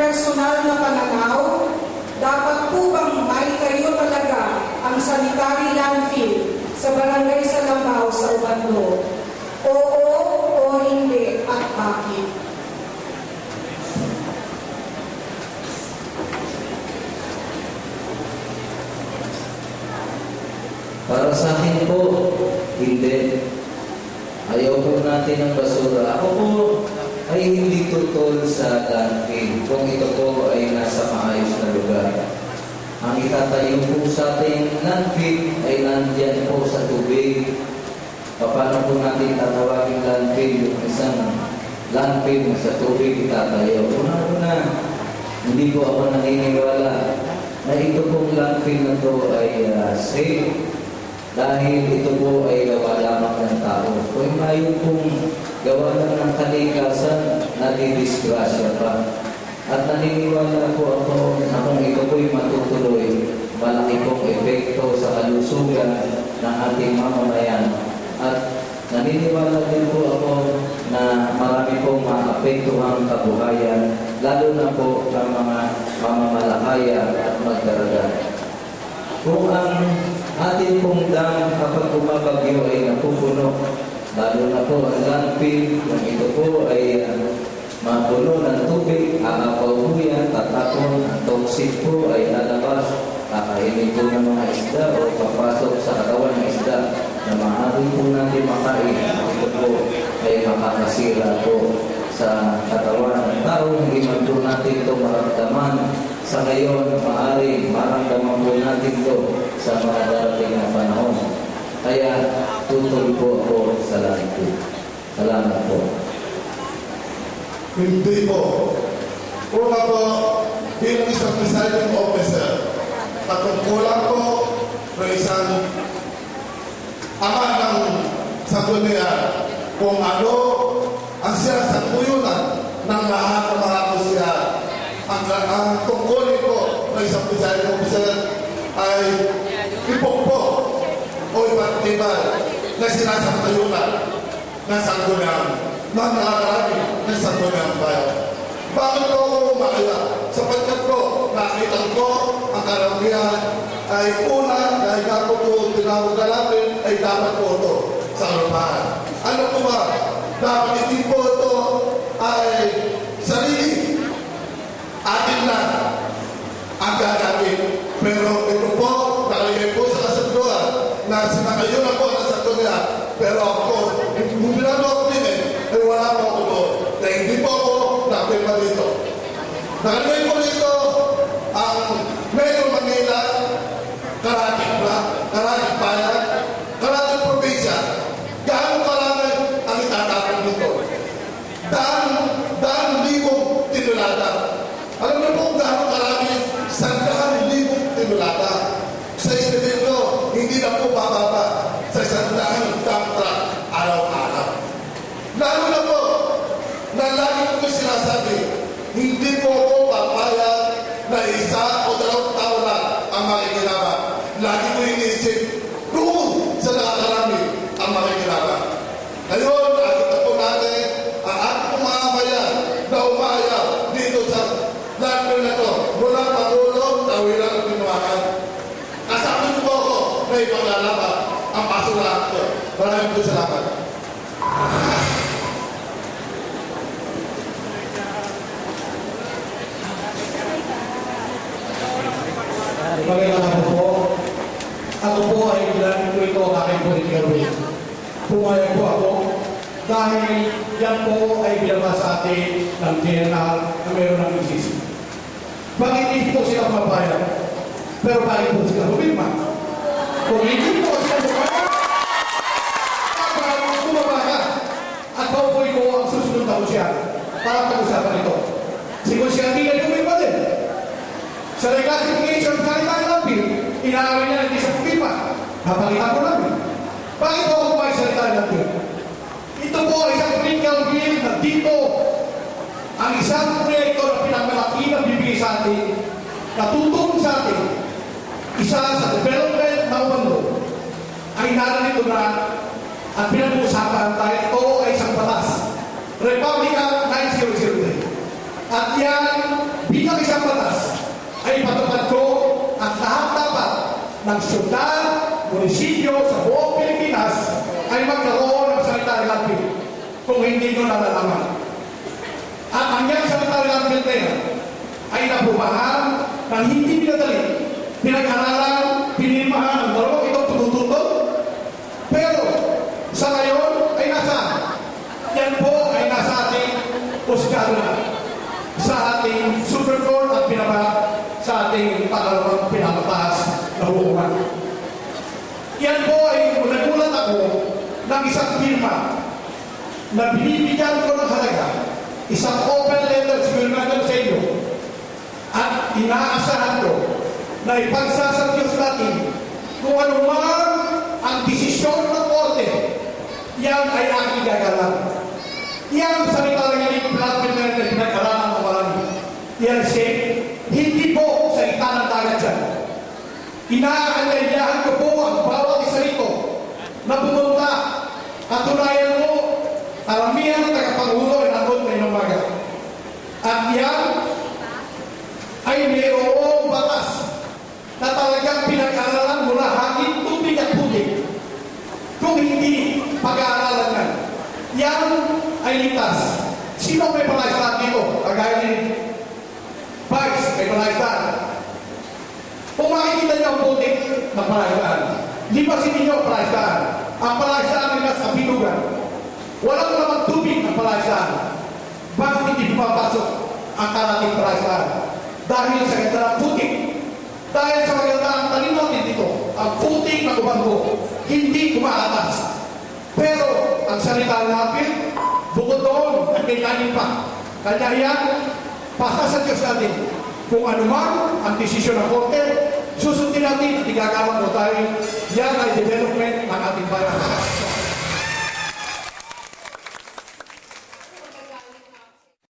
personal na pananaw, dapat po bang may kayo talaga ang sanitary landfill sa barangay Salambao sa Ubando? Oo o hindi at bakit? Para sa akin po, hindi. Ayaw po natin ng basura. Ako po ay hindi tutol sa landfill kung ito po ay nasa maayos na lugar. Ang itatayo po sa ating landfill ay nandyan po sa tubig. Paano po natin tatawagin landfill yung isang landfill na sa tubig itatayo? Una-una, hindi po ako naniniwala na ito pong landfill na to ay safe. Dahil ito po ay gawa lamang ng tao. Kung ngayon pong gawa lang ng kalikasan, nadidisgrasya pa. At naniniwala po ako na kung ito po'y matutuloy, malaki pong epekto sa kalusugan ng ating mamamayan. At naniniwala din po ako na marami pong maapektuhang kabuhayan, lalo na po ng mga mamamalakaya at magdaragan. Kung ang ating pong dam kapag bumabagyo ay napupuno, lalo na po ang landfill, kung ito po ay mapuno ng tubig, aapaw po yan, tatapon, ang toxic po ay lalabas, kakainin po ng mga isda o papasok sa katawan ng isda na maaari po natin makain. Ito po ay makakasira po sa katawan ng tao, hindi man po natin ito maramdaman. Sa ngayon, maaari maramdaman po natin ito sa mga darating na panahon. Kaya tutol po ako sa landfill. Salamat po. Hindi po. Una po, bilang isang presiding officer, patungkulan po ng isang ama ng sanggunian kung ano ang sinasangkuyunan ng lahat ng mga kusya. Ang tungkulin po ng isang presiding officer ay ipokpo o ipagtibay na sinasangkuyunan ng sanggunian ng nakarami ng sangguniang bayan. Bakit po ako umakaya? Sapagkat po, nakita ko ang karamihan ay una, dahil nga po tinawag na natin, ay dapat po ito sa kalupahan. Ano po ba? Dapat hindi po ito ay sarili. Atin lang ang gagawin. Pero ito po, nakalagay po sa kasunduan na sinakayo na po ng sanggunian. Pero ako, hindi na ako din ay wala po ako doon. Na hindi po ako napirma dito. Nakalagay po dito ang Metro Manila, Karatig Bayan, Karatig Probinsya. Gaano karami ang itatapon dito? Daan libong tinulada. Alam niyo po kung gaano karami? 100,000 tinulada. Sa individual, hindi na po bababa sa 100 dump truck araw-araw. Lalo na po, na lagi ko sinasabi, hindi po ako papayag na 1 o 2 taon lang ang makikinabang. Lagi ko iniisip, doon sa nakakarami ang makikinabang. Ngayon, nakita po natin ang ating pumamayan na umayaw dito sa landfill na ito. Mula Pangulo, tawiran at pinuwakan. Kasama po ako na ipaglalaban ang basurahan ko. Maraming po salamat. Magandang po. Ako po ay kailangan ko ito ang aking political will. Pumayag po ako dahil yan po ay binaba sa atin ng GNR na mayroon ng ICC. Bakit hindi po sila mapayag? Pero bakit po sila bumima? Kung hindi po sila bumima, kapag bumaba ka at paupuin ko ang susunod na siya para pag-usapan ito. Siguro siya hindi na bumima din. Sa reclassification sa sanitary landfill, inaawin niya hindi sa pumima. Napakita ko namin. Bakit po ako kumain sa sanitary landfill? Ito po ay isang political will na dito ang isang proyekto na pinagmalaki na bibigay sa atin, natutulong sa atin, isa sa development ng mundo, ay narito na at pinag-uusapan tayo. Ito ay isang batas. Republican 9003. At yan, bilang isang batas ay patupad ko at lahat dapat ng syudad, munisipyo sa buong Pilipinas ay magkaroon ng sanitary landfill kung hindi nyo nalalaman. At ang yan sanitary landfill na yan ay nabumahan ng hindi pinadali, pinag-aralan, pinirmahan ang dalawang itong tutututod. Pero sa ngayon ay nasa, yan po ay nasa ating puskado na, sa ating Supreme Court at pinaba sa ating pangalawang pinapataas na hukuman. Yan po ay nagulat ako ng isang firma na binibigyan ko ng halaga, isang open letter, siguro natin sa inyo, at inaasahan ko na ipagsasadyos natin kung ano man ang desisyon ng korte, yan ay aking gagalan. Yan salita ng yung platform na pinag-aralan ng marami. Yan siya, hindi po salita ng dagat dyan. Inaanyayahan ko po ang bawat isa rito na pumunta. Katunayan mo, karamihan ng tagapangulo ay nandun ngayong umaga. At yan ay mayroong batas na talagang pinag-aralan mula hangin, tubig at tubig. Kung hindi pag-aaralan yan, yan ay ligtas. Sino may palaistaan dito? Kagaya ni Vice, may palaistaan. Kung makikita niyo ang putik ng palaistaan, lipasin niyo ang palaistaan. Ang palaistaan ay nasa binugan. Walang naman tubig ng palaistaan. Bakit hindi pumapasok ang karating palaistaan? Dahil sa ganda ng putik. Dahil sa maganda ang talino natin dito, ang putik na ubanggo, hindi kumaatas. Pero ang salita natin, bukod doon, at may kanin pa. Kanya yan, pasa sa Diyos natin. Kung ano man ang desisyon ng korte, susundin natin at igagawa mo tayo. Yan ay development ng